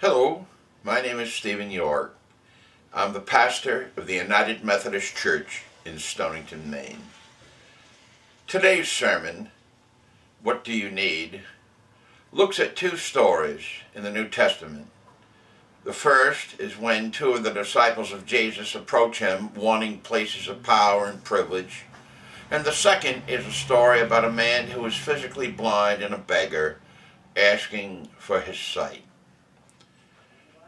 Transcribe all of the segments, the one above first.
Hello, my name is Stephen York. I'm the pastor of the United Methodist Church in Stonington, Maine. Today's sermon, What Do You Need?, looks at two stories in the New Testament. The first is when two of the disciples of Jesus approach him wanting places of power and privilege. And the second is a story about a man who is physically blind and a beggar asking for his sight.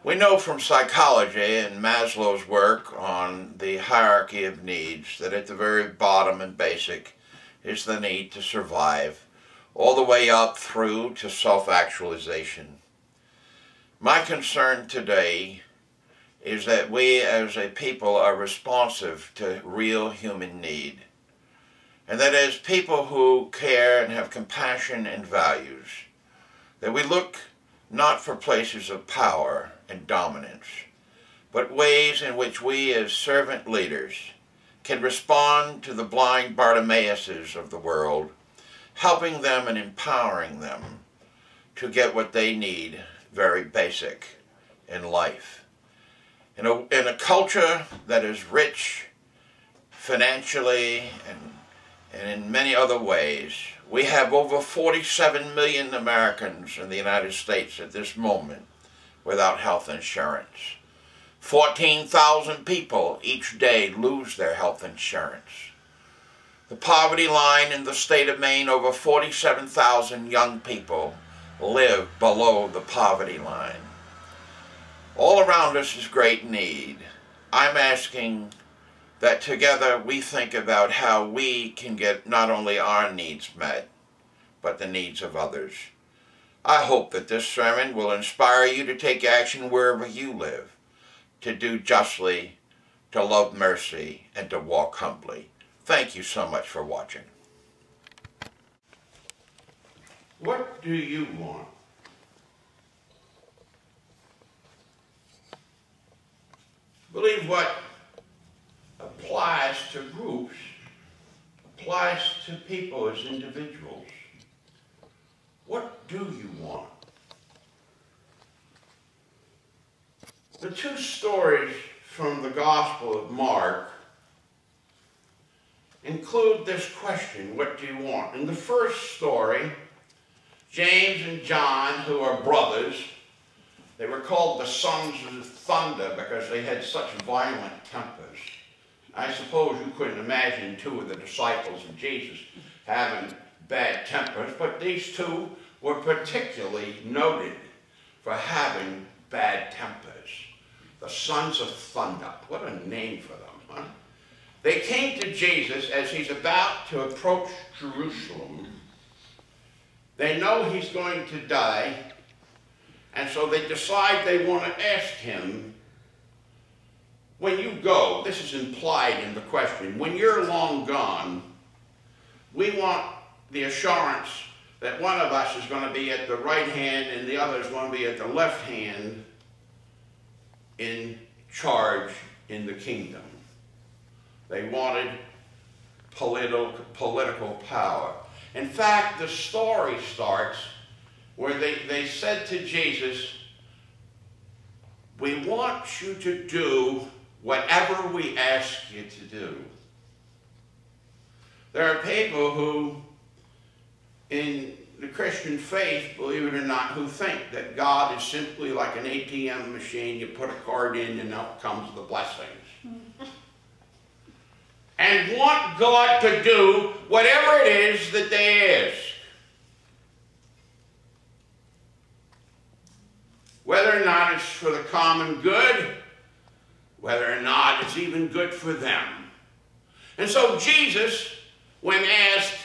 We know from psychology and Maslow's work on the hierarchy of needs that at the very bottom and basic is the need to survive, all the way up through to self-actualization. My concern today is that we as a people are responsive to real human need, and that as people who care and have compassion and values, that we look not for places of power and dominance, but ways in which we as servant leaders can respond to the blind Bartimaeuses of the world, helping them and empowering them to get what they need, very basic in life. In a culture that is rich financially and in many other ways, we have over 47 million Americans in the United States at this moment without health insurance. 14,000 people each day lose their health insurance. The poverty line in the state of Maine, over 47,000 young people live below the poverty line. All around us is great need. I'm asking that together we think about how we can get not only our needs met, but the needs of others. I hope that this sermon will inspire you to take action wherever you live, to do justly, to love mercy, and to walk humbly. Thank you so much for watching. What do you want? I believe what applies to groups applies to people as individuals. What do you want? The two stories from the Gospel of Mark include this question, what do you want? In the first story, James and John, who are brothers, they were called the sons of thunder because they had such violent tempers. I suppose you couldn't imagine two of the disciples of Jesus having bad tempers, but these two were particularly noted for having bad tempers. The sons of thunder. What a name for them, huh? They came to Jesus as he's about to approach Jerusalem. They know he's going to die, and so they decide they want to ask him, when you go, this is implied in the question, when you're long gone, we want the assurance that one of us is going to be at the right hand and the other is going to be at the left hand in charge in the kingdom. They wanted political power. In fact, the story starts where they said to Jesus, we want you to do whatever we ask you to do. There are people who, in the Christian faith, believe it or not, who think that God is simply like an ATM machine. You put a card in and out comes the blessings. And want God to do whatever it is that they ask. Whether or not it's for the common good, whether or not it's even good for them. And so Jesus, when asked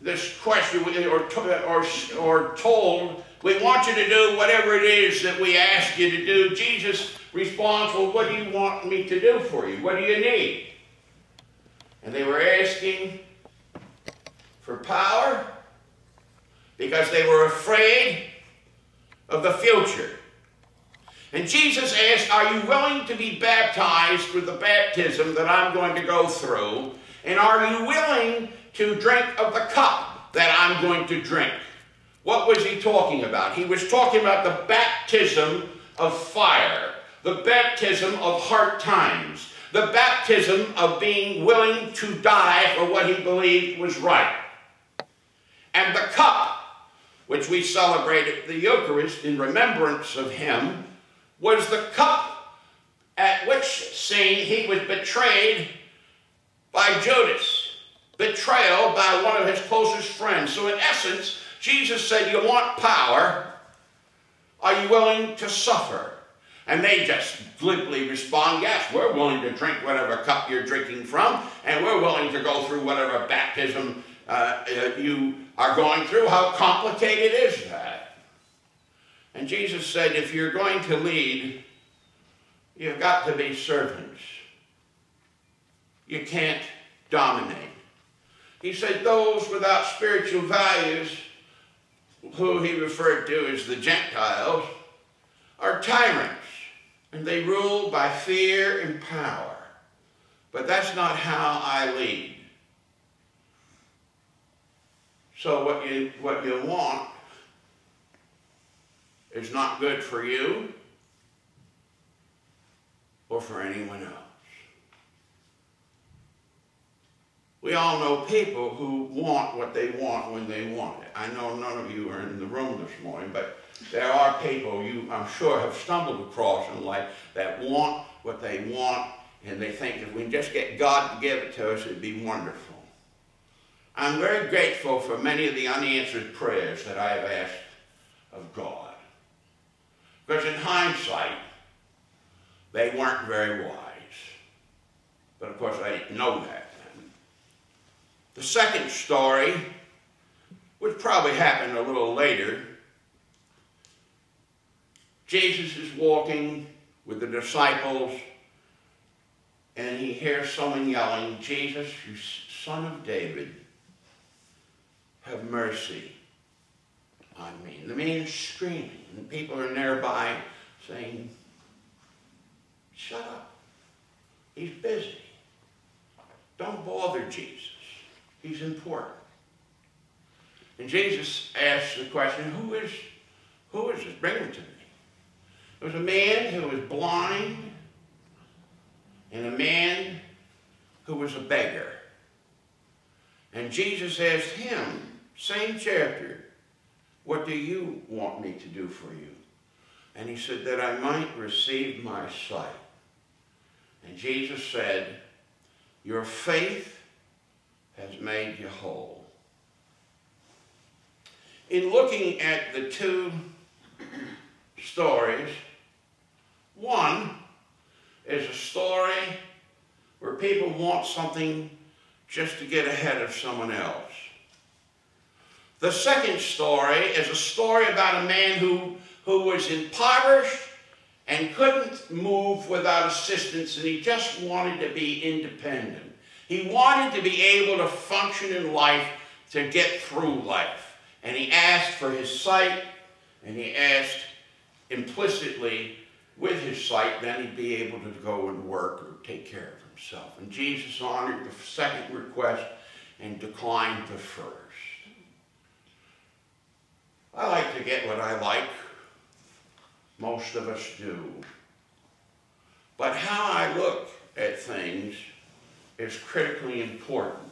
this question, or told, we want you to do whatever it is that we ask you to do, Jesus responds, well, what do you want me to do for you? What do you need? And they were asking for power because they were afraid of the future. And Jesus asked, are you willing to be baptized with the baptism that I'm going to go through? And are you willing to drink of the cup that I'm going to drink? what was he talking about? He was talking about the baptism of fire, the baptism of hard times, the baptism of being willing to die for what he believed was right. And the cup, which we celebrated the Eucharist in remembrance of him, was the cup at which scene he was betrayed by Judas, betrayal by one of his closest friends. So in essence, Jesus said, you want power? Are you willing to suffer? And they just glibly respond, yes, we're willing to drink whatever cup you're drinking from, and we're willing to go through whatever baptism you are going through. How complicated is that? And Jesus said, if you're going to lead, you've got to be servants. You can't dominate. He said those without spiritual values, who he referred to as the Gentiles, are tyrants, and they rule by fear and power. But that's not how I lead. So what you want is not good for you or for anyone else. We all know people who want what they want when they want it. I know none of you are in the room this morning, but there are people you, I'm sure, have stumbled across in life that want what they want, and they think if we can just get God to give it to us, it'd be wonderful. I'm very grateful for many of the unanswered prayers that I have asked of God. Because in hindsight, they weren't very wise. But of course, I didn't know that then. The second story, which probably happened a little later, Jesus is walking with the disciples, and he hears someone yelling, Jesus, you son of David, have mercy on me. And the man is screaming, and people are nearby saying, shut up. He's busy. Don't bother Jesus. He's important. And Jesus asks the question, who is this? Bring him to me. There was a man who was blind and a man who was a beggar. And Jesus asked him, same chapter, what do you want me to do for you? And he said, that I might receive my sight. And Jesus said, your faith has made you whole. In looking at the two stories, one is a story where people want something just to get ahead of someone else. The second story is a story about a man who was impoverished and couldn't move without assistance, and he just wanted to be independent. He wanted to be able to function in life, to get through life. And he asked for his sight, and he asked implicitly, with his sight, then he'd be able to go and work or take care of himself. And Jesus honored the second request and declined the first. I like to get what I like. Most of us do. But how I look at things is critically important.